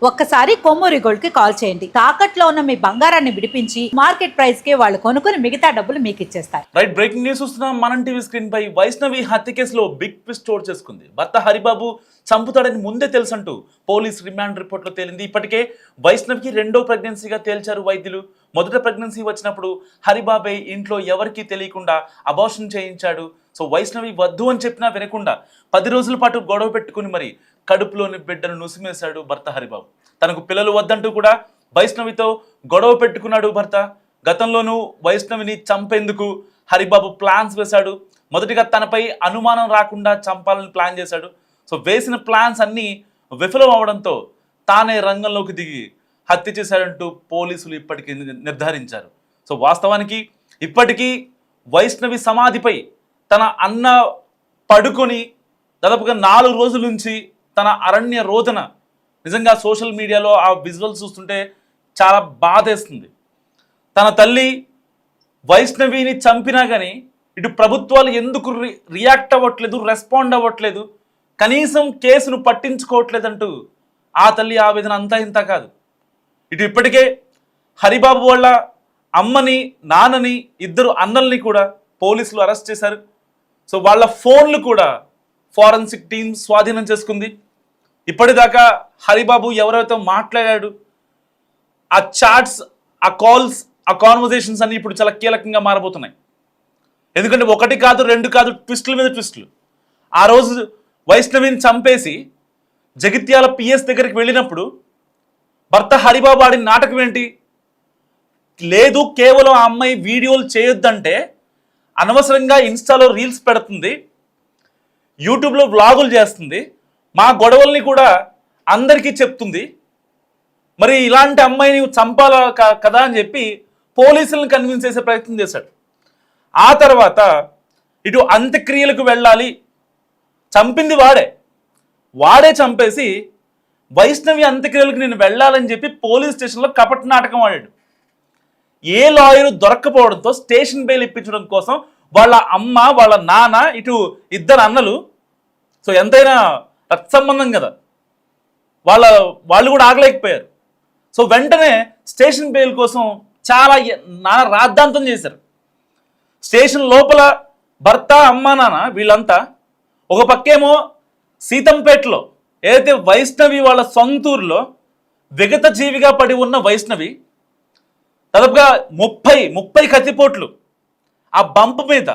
ఒక్కసారి కొమ్మూరి గోల్డ్ కి కాల్ చేయండి. తాకట్లో ఉన్న మీ బంగారాన్ని విడిపించి మార్కెట్ ప్రైస్ కి వాళ్ళు కొనుక్కుని మిగతా డబ్బులు మీకు ఇచ్చేస్తారు. రైట్, బ్రేకింగ్ న్యూస్ చూస్తున్నాం. మనం టీవీ స్క్రీన్ పై వైష్ణవి హత్య కేసులో బిగ్ ట్విస్ట్ చోటు చేసుకుంది. భర్త హరిబాబు చంపుతాడని ముందే తెలుసంటూ పోలీస్ రిమాండ్ రిపోర్ట్లో తేలింది. ఇప్పటికే వైష్ణవికి రెండో ప్రెగ్నెన్సీగా తేల్చారు వైద్యులు. మొదట ప్రెగ్నెన్సీ వచ్చినప్పుడు హరిబాబే ఇంట్లో ఎవరికీ తెలియకుండా అబార్షన్ చేయించాడు. సో వైష్ణవి వద్దు అని చెప్పినా వినకుండా 10 రోజుల పాటు గొడవ పెట్టుకుని మరి కడుపులోని బిడ్డను నుసిమేశాడు భర్త హరిబాబు. తనకు పిల్లలు వద్దంటూ కూడా వైష్ణవితో గొడవ పెట్టుకున్నాడు భర్త. గతంలోనూ వైష్ణవిని చంపేందుకు హరిబాబు ప్లాన్స్ వేశాడు. మొదటిగా తనపై అనుమానం రాకుండా చంపాలని ప్లాన్ చేశాడు. సో వేసిన ప్లాన్స్ అన్నీ విఫలం అవడంతో తానే రంగంలోకి దిగి హత్య చేశాడంటూ పోలీసులు ఇప్పటికీ నిర్ధారించారు. సో వాస్తవానికి ఇప్పటికీ వైష్ణవి సమాధిపై తన అన్న పడుకొని దాదాపుగా 4 రోజుల నుంచి తన అరణ్య రోదన నిజంగా సోషల్ మీడియాలో ఆ విజువల్స్ చూస్తుంటే చాలా బాధేస్తుంది. తన తల్లి వైష్ణవిని చంపినా కానీ ఇటు ప్రభుత్వాలు ఎందుకు రియాక్ట్ అవ్వట్లేదు, రెస్పాండ్ అవ్వట్లేదు, కనీసం కేసును పట్టించుకోవట్లేదంటూ ఆ తల్లి ఆవేదన అంతా ఇంత కాదు. ఇటు ఇప్పటికే హరిబాబు వాళ్ళ అమ్మని, నాన్నని, 2 అన్నల్ని కూడా పోలీసులు అరెస్ట్ చేశారు. సో వాళ్ళ ఫోన్లు కూడా ఫారెన్సిక్ టీమ్ స్వాధీనం చేసుకుంది. ఇప్పటిదాకా హరిబాబు ఎవరైతే మాట్లాడాడు, ఆ చాట్స్, ఆ కాల్స్, ఆ కాన్వర్జేషన్స్ అన్ని ఇప్పుడు చాలా కీలకంగా మారబోతున్నాయి. ఎందుకంటే 1 కాదు 2 కాదు, ట్విస్టుల మీద ట్విస్టులు. ఆ రోజు వైష్ణవిని చంపేసి జగిత్యాల పిఎస్ దగ్గరికి వెళ్ళినప్పుడు భర్త హరిబాబు ఆడిన నాటకం ఏంటి? లేదు, కేవలం ఆ అమ్మాయి వీడియోలు చేయొద్దంటే అనవసరంగా ఇన్స్టాలో రీల్స్ పెడుతుంది, యూట్యూబ్లో వ్లాగులు చేస్తుంది, మా గొడవల్ని కూడా అందరికీ చెప్తుంది, మరి ఇలాంటి అమ్మాయిని చంపాలా కదా అని చెప్పి పోలీసులను కన్విన్స్ చేసే ప్రయత్నం చేశాడు. ఆ తర్వాత ఇటు అంత్యక్రియలకు వెళ్ళాలి, చంపింది వాడే చంపేసి వైష్ణవి అంత్యక్రియలకు నేను వెళ్ళాలని చెప్పి పోలీస్ స్టేషన్లో కపట నాటకం ఆడాడు. ఏ లాయరు దొరక్కపోవడంతో స్టేషన్ బెయిల్ ఇప్పించడం కోసం వాళ్ళ అమ్మ, వాళ్ళ నాన్న, ఇటు 2 అన్నలు, సో ఎంతైనా రక్త సంబంధం కదా, వాళ్ళు కూడా ఆగలేకపోయారు. సో వెంటనే స్టేషన్ బెయిల్ కోసం చాలా నాన్న రాద్ధాంతం చేశారు. స్టేషన్ లోపల భర్త, అమ్మ, నాన్న వీళ్ళంతా ఒక పక్కేమో సీతంపేటలో ఏదైతే వైష్ణవి వాళ్ళ సొంతూరులో విగత జీవిగా పడి ఉన్న వైష్ణవి దాదాపుగా 30 కత్తిపోట్లు ఆ బంప్ మీద.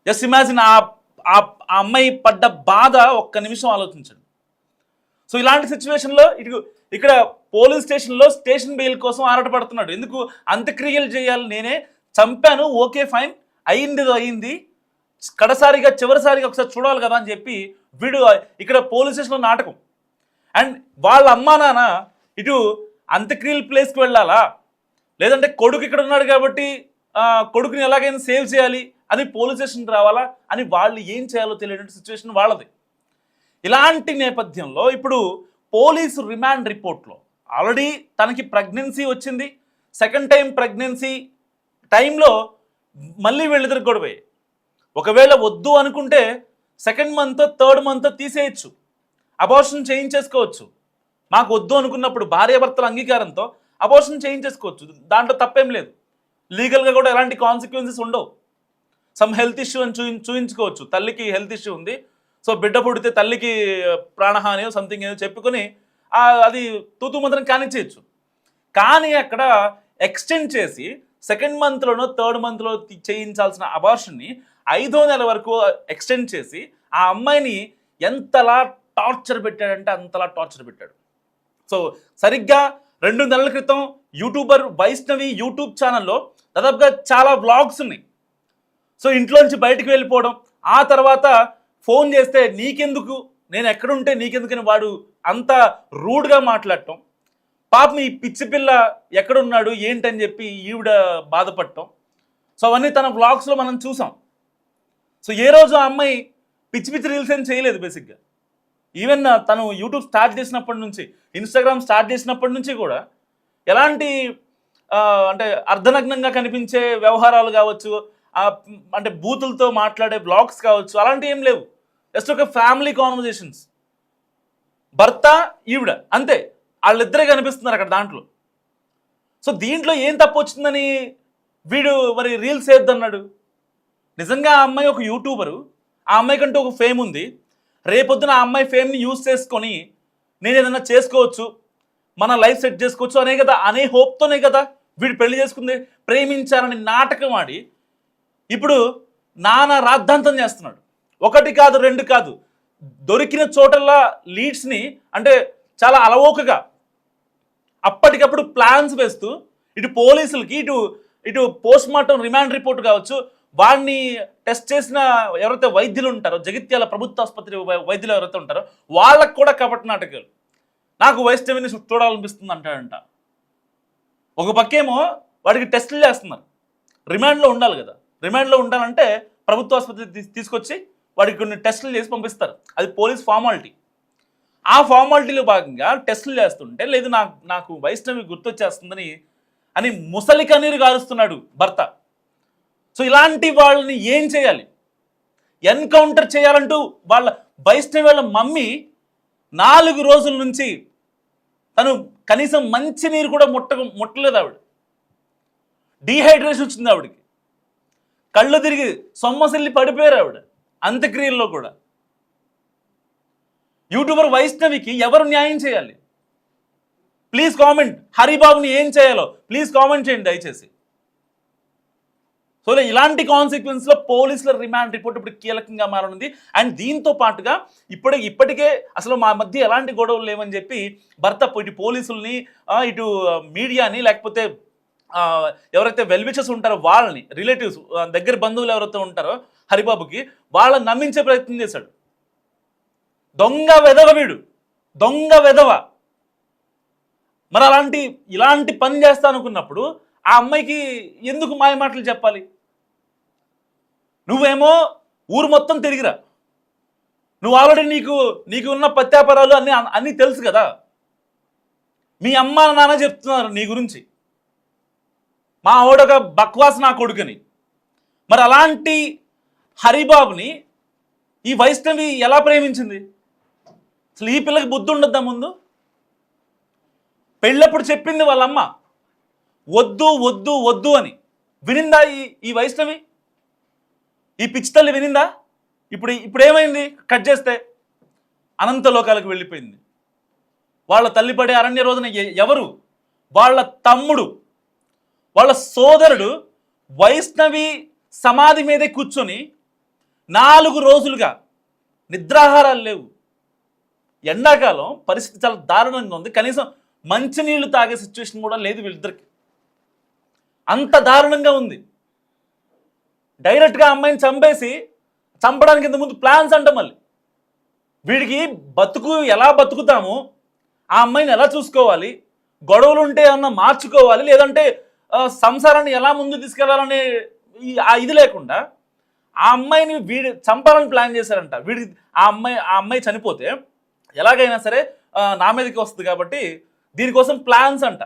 జస్ట్ ఇమాజిన్ ఆ అమ్మాయి పడ్డ బాధ ఒక్క నిమిషం ఆలోచించండి. సో ఇలాంటి సిచ్యువేషన్లో ఇక్కడ పోలీస్ స్టేషన్లో స్టేషన్ బెయిల్ కోసం ఆరాటపడుతున్నాడు. ఎందుకు? అంత్యక్రియలు చేయాలి, నేనే చంపాను, ఓకే ఫైన్, అయింది, చివరిసారిగా ఒకసారి చూడాలి కదా అని చెప్పి వీడు ఇక్కడ పోలీస్ స్టేషన్లో నాటకం. అండ్ వాళ్ళ అమ్మా నాన్న ఇటు అంత్యక్రియల ప్లేస్కి వెళ్ళాలా, లేదంటే కొడుకు ఇక్కడ ఉన్నాడు కాబట్టి కొడుకుని ఎలాగైనా సేవ్ చేయాలి అని పోలీస్ స్టేషన్కి రావాలా అని వాళ్ళు ఏం చేయాలో తెలియని సిచ్యువేషన్ వాళ్ళది. ఇలాంటి నేపథ్యంలో ఇప్పుడు పోలీసు రిమాండ్ రిపోర్ట్లో ఆల్రెడీ తనకి ప్రెగ్నెన్సీ వచ్చింది. సెకండ్ టైం ప్రెగ్నెన్సీ టైంలో మళ్ళీ వీళ్ళిద్దరికి గొడవే. ఒకవేళ వద్దు అనుకుంటే 2nd మంత్ 3rd మంత్ తీసేయచ్చు, అబార్షన్ చేయించేసుకోవచ్చు. మాకు వద్దు అనుకున్నప్పుడు భార్యాభర్తల అంగీకారంతో అబార్షన్ చేయించేసుకోవచ్చు, దాంట్లో తప్పేం లేదు. లీగల్గా కూడా ఎలాంటి కాన్సిక్వెన్సెస్ ఉండవు. సమ్ హెల్త్ ఇష్యూ అని చూయించుకోవచ్చు. తల్లికి హెల్త్ ఇష్యూ ఉంది, సో బిడ్డ పుడితే తల్లికి ప్రాణహాని సంథింగ్ ఏదో చెప్పుకొని అది తూతూ మంత్రం కానిచ్చేయచ్చు. కానీ అక్కడ ఎక్స్టెండ్ చేసి 2nd మంత్లోనో 3rd మంత్లో చేయించాల్సిన అబార్షన్ని 5వ నెల వరకు ఎక్స్టెండ్ చేసి ఆ అమ్మాయిని ఎంతలా టార్చర్ పెట్టాడంటే అంతలా టార్చర్ పెట్టాడు. సో సరిగ్గా 2 నెలల క్రితం యూట్యూబర్ వైష్ణవి యూట్యూబ్ ఛానల్లో దాదాపుగా చాలా వ్లాగ్స్ ఉన్నాయి. సో ఇంట్లోంచి బయటకు వెళ్ళిపోవడం, ఆ తర్వాత ఫోన్ చేస్తే నీకెందుకు, నేను ఎక్కడుంటే నీకెందుకని వాడు అంత రూడ్గా మాట్లాడటం, పాపం ఈ పిచ్చి పిల్ల ఎక్కడున్నాడు ఏంటని చెప్పి ఈవిడ బాధపడటం. సో అవన్నీ తన వ్లాగ్స్లో మనం చూసాం. సో ఏ రోజు ఆ అమ్మాయి పిచ్చి రీల్స్ ఏం చేయలేదు. బేసిక్గా ఈవెన్ తను యూట్యూబ్ స్టార్ట్ చేసినప్పటి నుంచి, ఇన్స్టాగ్రామ్ స్టార్ట్ చేసినప్పటి నుంచి కూడా ఎలాంటి అంటే అర్ధనగ్నంగా కనిపించే వ్యవహారాలు కావచ్చు, అంటే బూతులతో మాట్లాడే బ్లాగ్స్ కావచ్చు, అలాంటివి ఏం లేవు. జస్ట్ ఒక ఫ్యామిలీ కాన్వర్జేషన్స్, భర్త ఈవిడ అంతే. వాళ్ళిద్దరే కనిపిస్తున్నారు అక్కడ దాంట్లో. సో దీంట్లో ఏం తప్పు వచ్చిందని వీడు మరి రీల్స్ వేద్దన్నాడు. నిజంగా ఆ అమ్మాయి ఒక యూట్యూబరు, ఆ అమ్మాయికంటూ ఒక ఫేమ్ ఉంది. రేపొద్దున ఆ అమ్మాయి ఫేమ్ని యూజ్ చేసుకొని నేను ఏదైనా చేసుకోవచ్చు, మన లైఫ్ సెట్ చేసుకోవచ్చు అనే హోప్తోనే కదా వీడు పెళ్లి చేసుకుంది. ప్రేమించారని నాటకం ఆడి ఇప్పుడు నానా రాద్ధాంతం చేస్తున్నాడు. ఒకటి కాదు, రెండు కాదు, దొరికిన చోటల్లా లీడ్స్ని అంటే చాలా అలవోకగా అప్పటికప్పుడు ప్లాన్స్ వేస్తూ ఇటు పోలీసులకి ఇటు పోస్ట్ మార్టం రిమాండ్ రిపోర్ట్ కావచ్చు, వాడిని టెస్ట్ చేసిన ఎవరైతే వైద్యులు ఉంటారో, జగిత్యాల ప్రభుత్వ ఆసుపత్రి వైద్యులు ఎవరైతే ఉంటారో వాళ్ళకు కూడా కపట నాటకాలు. నాకు వైష్ణవిని చూడాలనిపిస్తుంది అంటాడంట. ఒక పక్కేమో వాడికి టెస్టులు చేస్తున్నారు, రిమాండ్లో ఉండాలి కదా. రిమాండ్లో ఉండాలంటే ప్రభుత్వ ఆసుపత్రి తీసుకొచ్చి వాడికి కొన్ని టెస్టులు చేసి పంపిస్తారు, అది పోలీస్ ఫార్మాలిటీ. ఆ ఫార్మాలిటీలో భాగంగా టెస్టులు చేస్తుంటే లేదు నాకు వైష్ణవి గుర్తొచ్చేస్తుందని అని ముసలి కన్నీరు కారుస్తున్నాడు భర్త. సో ఇలాంటి వాళ్ళని ఏం చేయాలి, ఎన్కౌంటర్ చేయాలంటూ వైష్ణవి వాళ్ళ మమ్మీ 4 రోజుల నుంచి తను కనీసం మంచి నీరు కూడా ముట్టలేదు. ఆవిడ డీహైడ్రేషన్ వచ్చింది, ఆవిడకి కళ్ళు తిరిగి సొమ్మసిల్లి పడిపోయారు ఆవిడ అంత్యక్రియల్లో కూడా. యూట్యూబర్ వైష్ణవికి ఎవరు న్యాయం చేయాలి? Please comment. హరిబాబుని ఏం చేయాలో ప్లీజ్ కామెంట్ చేయండి దయచేసి. సో ఇలాంటి కాన్సిక్వెన్స్లో పోలీసుల రిమాండ్ రిపోర్ట్ ఇప్పుడు కీలకంగా మారనుంది. అండ్ దీంతో పాటుగా ఇప్పటికే అసలు మా మధ్య ఎలాంటి గొడవలు లేవని చెప్పి భర్త ఇటు పోలీసుల్ని ఇటు మీడియాని లేకపోతే ఎవరైతే వెల్విషర్స్ ఉంటారో వాళ్ళని, రిలేటివ్స్ దగ్గర బంధువులు ఎవరైతే ఉంటారో హరిబాబుకి, వాళ్ళని నమ్మించే ప్రయత్నం చేశాడు. దొంగ వెధవ వీడు, దొంగ వెధవ. మరి ఇలాంటి పని చేస్తా అనుకున్నప్పుడు ఆ అమ్మాయికి ఎందుకు మాయ మాటలు చెప్పాలి? నువ్వేమో ఊరు మొత్తం తిరిగిరా, నువ్వు ఆల్రెడీ నీకు ఉన్న ప్రత్యాపరాలు అన్నీ తెలుసు కదా. మీ అమ్మ నాన్న చెప్తున్నారు నీ గురించి, మా ఆవిడొక బక్వాస్ నా కొడుకుని. మరి అలాంటి హరిబాబుని ఈ వైష్ణవి ఎలా ప్రేమించింది? అసలు ఈ పిల్లకి బుద్ధి ఉండద్దా? ముందు పెళ్ళప్పుడు చెప్పింది వాళ్ళమ్మ వద్దు వద్దు వద్దు అని. వినిందా ఈ వైష్ణవి? ఈ పిచ్చి తల్లి వినిందా? ఇప్పుడు ఏమైంది? కట్ చేస్తే అనంత లోకాలకు వెళ్ళిపోయింది. వాళ్ళ తల్లి పడే అరణ్య రోజున ఎవరు? వాళ్ళ తమ్ముడు, వాళ్ళ సోదరుడు వైష్ణవి సమాధి మీదే కూర్చొని 4 రోజులుగా నిద్రాహారాలు లేవు. ఎండాకాలం పరిస్థితి చాలా దారుణంగా ఉంది. కనీసం మంచినీళ్ళు తాగే సిచ్యువేషన్ కూడా లేదు వీళ్ళిద్దరికి, అంత దారుణంగా ఉంది. డైరెక్ట్గా అమ్మాయిని చంపడానికి ఇంతకుముందు ప్లాన్స్ అంట. మళ్ళీ వీడికి ఎలా బతుకుతాము, ఆ అమ్మాయిని ఎలా చూసుకోవాలి, గొడవలు ఉంటే ఏమన్నా మార్చుకోవాలి, లేదంటే సంసారాన్ని ఎలా ముందు తీసుకెళ్లాలనే ఇది లేకుండా ఆ అమ్మాయిని వీడు చంపాలని ప్లాన్ చేశారంట. ఆ అమ్మాయి చనిపోతే ఎలాగైనా సరే నా మీదకి వస్తుంది కాబట్టి దీనికోసం ప్లాన్స్ అంట.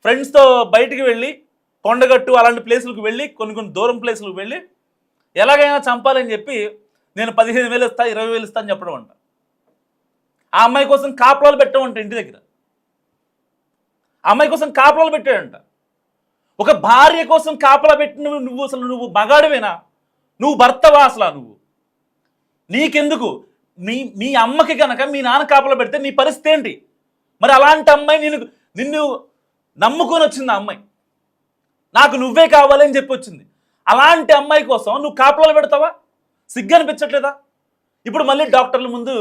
ఫ్రెండ్స్తో బయటికి వెళ్ళి కొండగట్టు అలాంటి ప్లేసులకు వెళ్ళి కొన్ని దూరం ప్లేసులకు వెళ్ళి ఎలాగైనా చంపాలని చెప్పి నేను 15,000 ఇస్తా 20,000 ఇస్తా అని చెప్పడం అంట. ఆ అమ్మాయి కోసం కాపలాలు పెట్టమంట ఇంటి దగ్గర. ఆ అమ్మాయి కోసం కాపలాలు పెట్టాడంట. ఒక భార్య కోసం కాపలా పెట్టిన నువ్వు మగాడివేనా? నువ్వు భర్తవా? అసలు నీకెందుకు? మీ అమ్మకి కనుక మీ నాన్న కాపలా పెడితే నీ పరిస్థితి ఏంటి? మరి అలాంటి అమ్మాయి నిన్ను నమ్ముకొని వచ్చింది. ఆ అమ్మాయి నాకు నువ్వే కావాలని చెప్పి వచ్చింది. అలాంటి అమ్మాయి కోసం నువ్వు కాపలాలు పెడతావా? సిగ్గు అనిపించట్లేదా? ఇప్పుడు మళ్ళీ డాక్టర్ల ముందు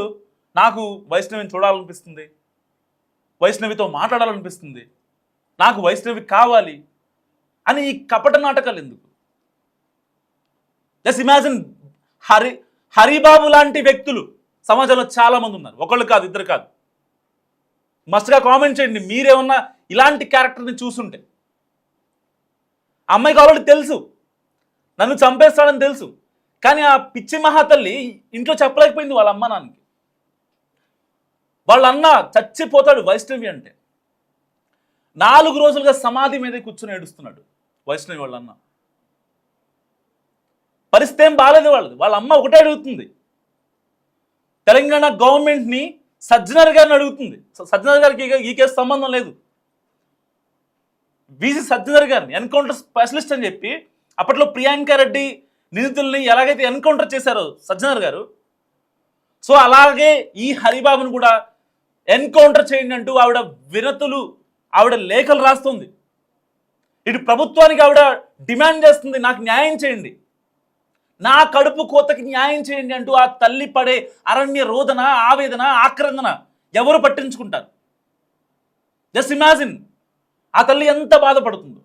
నాకు వైష్ణవిని చూడాలనిపిస్తుంది, వైష్ణవితో మాట్లాడాలనిపిస్తుంది, నాకు వైష్ణవి కావాలి అని ఈ కపట నాటకాలు ఎందుకు? జస్ట్ ఇమాజిన్, హరిబాబు లాంటి వ్యక్తులు సమాజంలో చాలామంది ఉన్నారు. ఒకళ్ళు కాదు, ఇద్దరు కాదు. మస్ట్గా కామెంట్ చేయండి మీరేమన్నా ఇలాంటి క్యారెక్టర్ని చూసుంటే. అమ్మాయికి ఆల్రెడీ తెలుసు నన్ను చంపేస్తాడని తెలుసు, కానీ ఆ పిచ్చి మహాతల్లి ఇంట్లో చెప్పలేకపోయింది వాళ్ళ అమ్మ నాన్నకి. వాళ్ళ అన్న చచ్చిపోతాడు వైష్ణవి అంటే. 4 రోజులుగా సమాధి మీదే కూర్చొని ఏడుస్తున్నాడు వైష్ణవి వాళ్ళ అన్న. పరిస్థితి ఏం బాగాలేదు వాళ్ళది. వాళ్ళ అమ్మ ఒకటే అడుగుతుంది, తెలంగాణ గవర్నమెంట్ని సజ్జనర్ గారిని అడుగుతుంది. సజ్జనర్ గారికి ఈ కేసు సంబంధం లేదు. వీసీ సజ్జనర్ గారిని ఎన్కౌంటర్ స్పెషలిస్ట్ అని చెప్పి అప్పట్లో ప్రియాంక రెడ్డి నిందితుల్ని ఎలాగైతే ఎన్కౌంటర్ చేశారో సజ్జనర్ గారు, సో అలాగే ఈ హరిబాబును కూడా ఎన్కౌంటర్ చేయండి అంటూ ఆవిడ వినతులు, ఆవిడ లేఖలు రాస్తుంది. ఇటు ప్రభుత్వానికి ఆవిడ డిమాండ్ చేస్తుంది, నాకు న్యాయం చేయండి, నా కడుపు కోతకి న్యాయం చేయండి అంటూ ఆ తల్లి పడే అరణ్య రోదన, ఆవేదన, ఆక్రందన ఎవరు పట్టించుకుంటారు? జస్ట్ ఇమాజిన్ ఆ తల్లి ఎంత బాధపడుతుందో.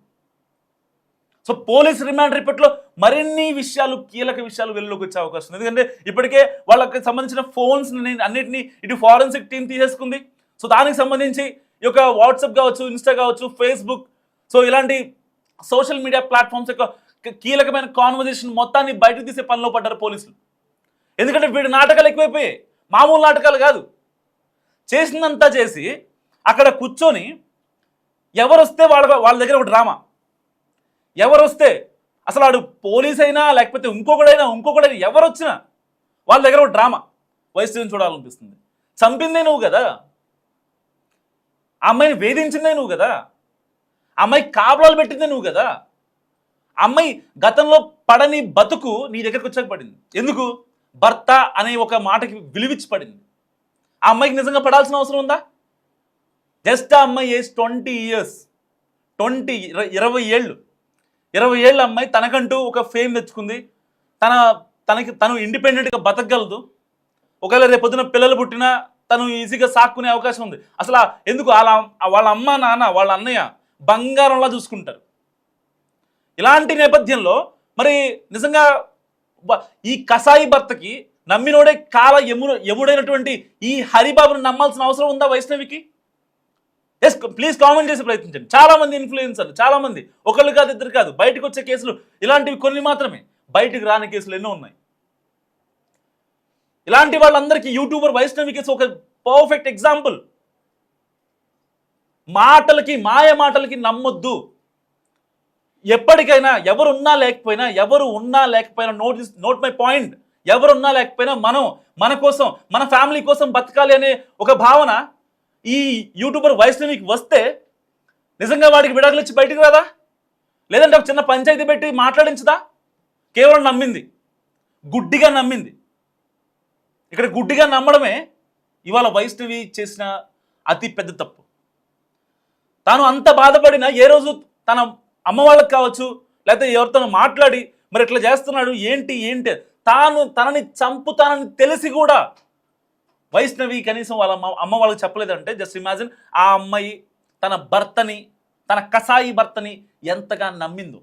సో పోలీస్ రిమాండ్ రిపోర్ట్లో మరిన్ని విషయాలు, కీలక విషయాలు వెలుగులోకి వచ్చే అవకాశం ఉంది. ఎందుకంటే ఇప్పటికే వాళ్ళకి సంబంధించిన ఫోన్స్ అన్నిటినీ ఇటు ఫారెన్సిక్ టీం తీసేసుకుంది. సో దానికి సంబంధించి ఈ యొక్క వాట్సాప్ కావచ్చు, ఇన్స్టా కావచ్చు, ఫేస్బుక్, సో ఇలాంటి సోషల్ మీడియా ప్లాట్ఫామ్స్ యొక్క కీలకమైన కాన్వర్జేషన్ మొత్తాన్ని బయటకు తీసే పనిలో పడ్డారు పోలీసులు. ఎందుకంటే వీడి నాటకాలు ఎక్కువైపోయాయి, మామూలు నాటకాలు కాదు. చేసిందంతా చేసి అక్కడ కూర్చొని ఎవరు వస్తే వాళ్ళ దగ్గర ఒక డ్రామా, ఎవరు వస్తే అసలు వాడు పోలీస్ అయినా లేకపోతే ఇంకొకడైనా ఎవరు వచ్చినా వాళ్ళ దగ్గర ఒక డ్రామా. వైష్ణవిని చూడాలనిపిస్తుంది. చంపిందే నువ్వు కదా, ఆ అమ్మాయిని వేధించిందే నువ్వు కదా, ఆ అమ్మాయికి కాపులాలు పెట్టిందే నువ్వు కదా, ఆ అమ్మాయి గతంలో పడని బతుకు నీ దగ్గరకు వచ్చాక పడింది. ఎందుకు? భర్త అనే ఒక మాటకి విలువిచ్చి పడింది. ఆ అమ్మాయికి నిజంగా పడాల్సిన అవసరం ఉందా? జస్ట్ ఆ అమ్మాయి ఏజ్ 20 years, 20 ఏళ్ళు, 20 ఏళ్ళ అమ్మాయి తనకంటూ ఒక ఫేమ్ తెచ్చుకుంది. తను ఇండిపెండెంట్గా బతకగలదు. ఒకవేళ రేపొద్దున పిల్లలు పుట్టినా తను ఈజీగా సాక్కునే అవకాశం ఉంది. అసలు ఎందుకు వాళ్ళ అమ్మ నాన్న వాళ్ళ అన్నయ్య బంగారంలా చూసుకుంటారు. ఇలాంటి నేపథ్యంలో మరి నిజంగా ఈ కసాయి భర్తకి నమ్మినోడే యముడైనటువంటి ఈ హరిబాబుని నమ్మాల్సిన అవసరం ఉందా వైష్ణవికి? ఎస్, ప్లీజ్ కామెంట్ చేసి ప్రయత్నించండి. చాలా మంది ఇన్ఫ్లుయెన్సర్లు, చాలా మంది, ఒకళ్ళు కాదు, ఇద్దరు కాదు, బయటకు వచ్చే కేసులు ఇలాంటివి కొన్ని మాత్రమే, బయటకు రాని కేసులు ఎన్నో ఉన్నాయి. ఇలాంటి వాళ్ళందరికీ యూట్యూబర్ వైష్ణవి కేసు ఒక పర్ఫెక్ట్ ఎగ్జాంపుల్. మాయ మాటలకి నమ్మొద్దు. ఎప్పటికైనా ఎవరు ఉన్నా లేకపోయినా నోట్ మై పాయింట్, ఎవరున్నా లేకపోయినా మన కోసం, మన ఫ్యామిలీ కోసం బతకాలి అనే ఒక భావన ఈ యూట్యూబర్ వైష్ణవికి వస్తే నిజంగా వాడికి విడాకులు ఇచ్చి బయటికి రాదా? లేదంటే ఒక చిన్న పంచాయతీ పెట్టి మాట్లాడించదా? కేవలం నమ్మింది, గుడ్డిగా నమ్మింది. ఇక్కడ గుడ్డిగా నమ్మడమే ఇవాళ వైష్ణవి చేసిన అతి పెద్ద తప్పు. తాను అంత బాధపడినా ఏ రోజు తన అమ్మ వాళ్ళకి కావచ్చు, లేకపోతే ఎవరితో మాట్లాడి మరి ఇట్లా చేస్తున్నాడు ఏంటి తనని చంపుతానని తెలిసి కూడా వైష్ణవి కనీసం వాళ్ళ అమ్మ వాళ్ళకి చెప్పలేదంటే జస్ట్ ఇమాజిన్ ఆ అమ్మాయి తన కసాయి భర్తని ఎంతగా నమ్మిందో.